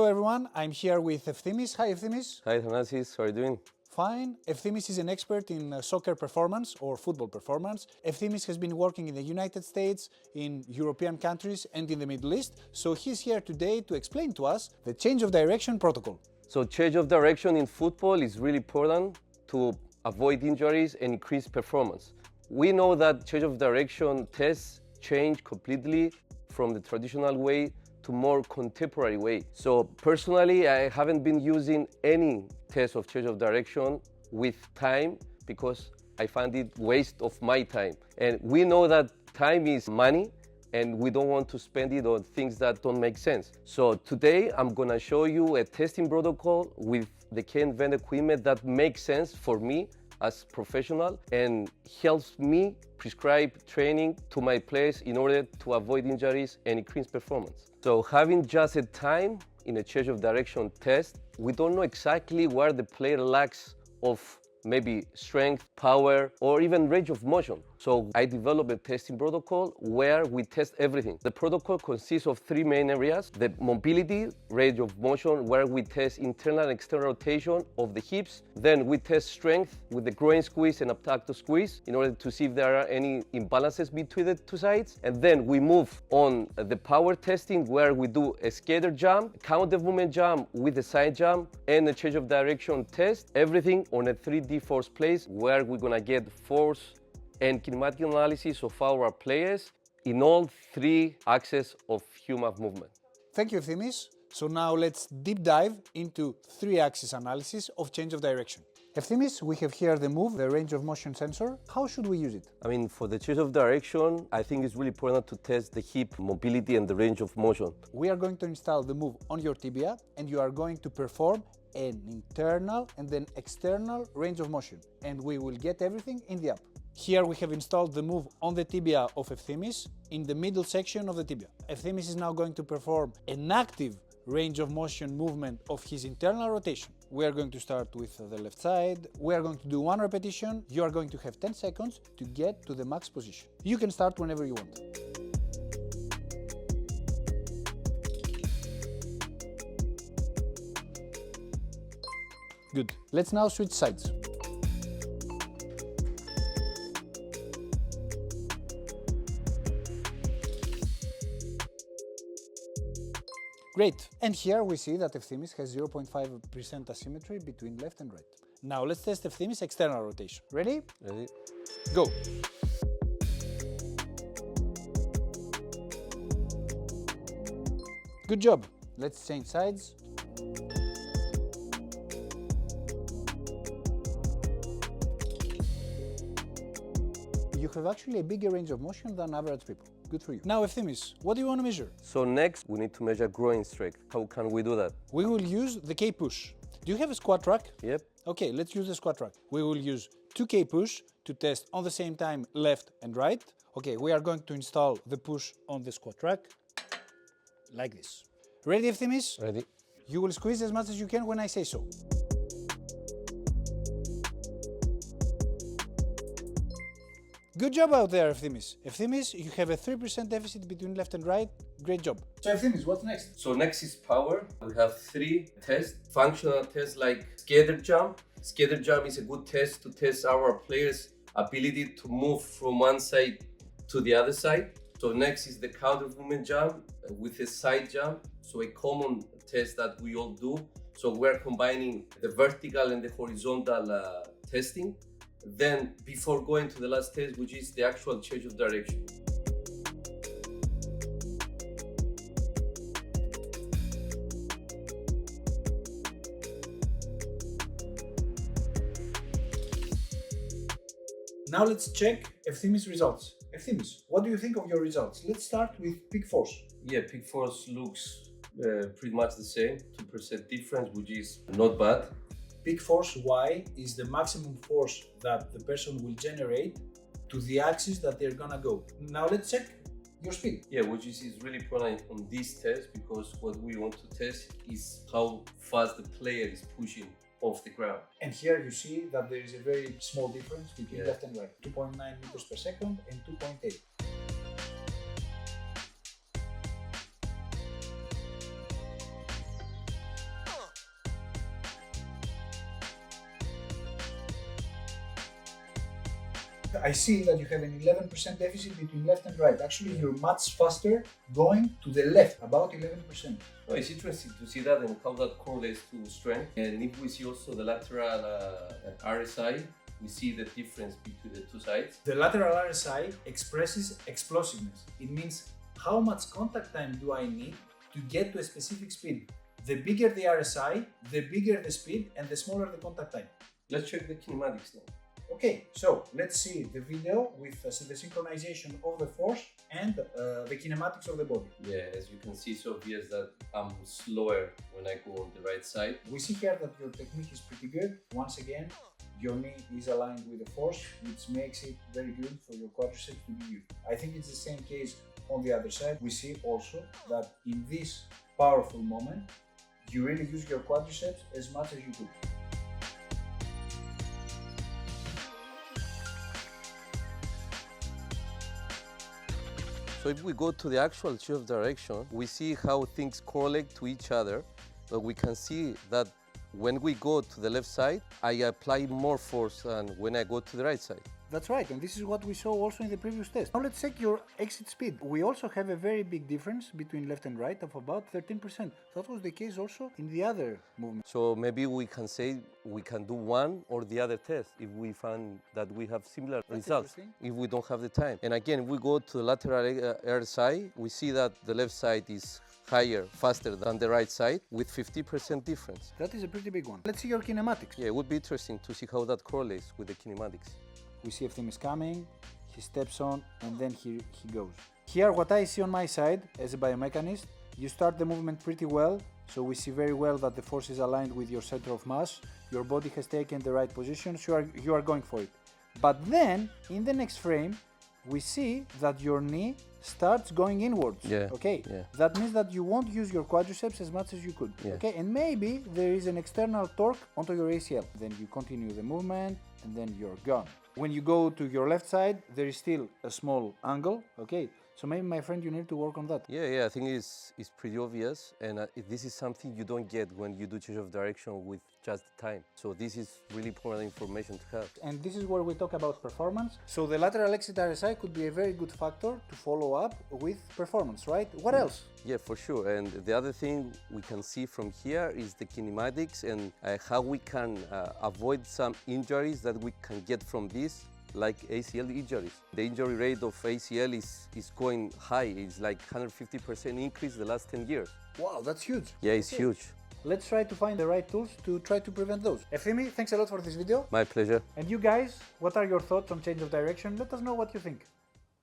Hello everyone, I'm here with Efthymios. Hi Efthymios. Hi Thanasis, how are you doing? Fine. Efthymios is an expert in soccer performance or football performance. Efthymios has been working in the United States, in European countries and in the Middle East. So he's here today to explain to us the change of direction protocol. So change of direction in football is really important to avoid injuries and increase performance. We know that change of direction tests change completely from the traditional way to more contemporary way. So personally, I haven't been using any test of change of direction with time because I find it waste of my time. And we know that time is money and we don't want to spend it on things that don't make sense. So today I'm gonna show you a testing protocol with the Kinvent equipment that makes sense for me as professional and helps me prescribe training to my players in order to avoid injuries and increase performance. So having just a time in a change of direction test, we don't know exactly where the player lacks of maybe strength, power, or even range of motion. So I developed a testing protocol where we test everything. The protocol consists of three main areas: the mobility, range of motion, where we test internal and external rotation of the hips. Then we test strength with the groin squeeze and adductor squeeze in order to see if there are any imbalances between the two sides. And then we move on the power testing, where we do a skater jump, counter movement jump with a side jump, and a change of direction test. Everything on a 3D force place, where we're gonna get force and kinematic analysis of our players in all three axes of human movement. Thank you, Efthymios. So now let's deep dive into three-axis analysis of change of direction. Efthymios, we have here the move, the range of motion sensor. How should we use it? I mean, for the change of direction, I think it's really important to test the hip mobility and the range of motion. We are going to install the move on your tibia and you are going to perform an internal and then external range of motion, and we will get everything in the app. Here we have installed the move on the tibia of Efthymios in the middle section of the tibia. Efthymios is now going to perform an active range of motion movement of his internal rotation. We are going to start with the left side. We are going to do one repetition. You are going to have 10 seconds to get to the max position. You can start whenever you want. Good. Let's now switch sides. Great. And here we see that Efthymios has 0.5% asymmetry between left and right. Now let's test Efthymios' external rotation. Ready? Ready? Go. Good job. Let's change sides. You have actually a bigger range of motion than average people. Good for you. Now, Efthymios, what do you want to measure? So next, we need to measure groin strength. How can we do that? We will use the K push. Do you have a squat rack? Yep. Okay, let's use the squat rack. We will use 2 K push to test on the same time left and right. Okay, we are going to install the push on the squat rack like this. Ready, Efthymios? Ready. You will squeeze as much as you can when I say so. Good job out there, Efthymios. Efthymios, you have a 3% deficit between left and right. Great job. So Efthymios, what's next? So next is power. We have three tests, functional tests like skater jump. Skater jump is a good test to test our players' ability to move from one side to the other side. So next is the counter movement jump with a side jump. So a common test that we all do. So we're combining the vertical and the horizontal testing. Then before going to the last test, which is the actual change of direction. Now let's check Efthymios' results. Efthymios, what do you think of your results? Let's start with peak force. Yeah, peak force looks pretty much the same, 2% difference, which is not bad. Peak force Y is the maximum force that the person will generate to the axis that they're gonna go. Now let's check your speed. Yeah, which is really important on this test, because what we want to test is how fast the player is pushing off the ground. And here you see that there is a very small difference between left and right, 2.9 meters per second and 2.8. I see that you have an 11% deficit between left and right. Actually, you're much faster going to the left, about 11%. No, it's interesting to see that and how that correlates to strength. And if we see also the lateral RSI, we see the difference between the two sides. The lateral RSI expresses explosiveness. It means how much contact time do I need to get to a specific speed. The bigger the RSI, the bigger the speed and the smaller the contact time. Let's check the kinematics now. Okay, so let's see the video with the synchronization of the force and the kinematics of the body. Yeah, as you can see, it's obvious that I'm slower when I go on the right side. We see here that your technique is pretty good. Once again, your knee is aligned with the force, which makes it very good for your quadriceps to be used. I think it's the same case on the other side. We see also that in this powerful moment, you really use your quadriceps as much as you could. So if we go to the actual change of direction, we see how things correlate to each other. But we can see that when we go to the left side, I apply more force than when I go to the right side. That's right, and this is what we saw also in the previous test. Now let's check your exit speed. We also have a very big difference between left and right of about 13%. That was the case also in the other movement. So maybe we can say we can do one or the other test if we find that we have similar results, if we don't have the time. And again, if we go to the lateral RSI, we see that the left side is higher, faster than the right side with 50% difference. That is a pretty big one. Let's see your kinematics. Yeah, it would be interesting to see how that correlates with the kinematics. We see Efthymios coming, he steps on, and then he goes. Here, what I see on my side, as a biomechanist, you start the movement pretty well, so we see very well that the force is aligned with your center of mass, your body has taken the right position, so you are going for it. But then, in the next frame, we see that your knee starts going inwards. Yeah. Okay. Yeah. That means that you won't use your quadriceps as much as you could. Yeah. Okay. And maybe there is an external torque onto your ACL. Then you continue the movement, and then you're gone. When you go to your left side, there is still a small angle. Okay. So maybe, my friend, you need to work on that. Yeah, I think it's pretty obvious, and this is something you don't get when you do change of direction with just time. So this is really important information to have. And this is where we talk about performance. So the lateral exit RSI could be a very good factor to follow up with performance, right? What else? Yeah, for sure. And the other thing we can see from here is the kinematics and how we can avoid some injuries that we can get from this, like ACL injuries. The injury rate of ACL is going high. It's like 150% increase the last 10 years. Wow, that's huge. Yeah, it's huge. Let's try to find the right tools to try to prevent those. Efthymi, thanks a lot for this video. My pleasure. And you guys, what are your thoughts on change of direction? Let us know what you think.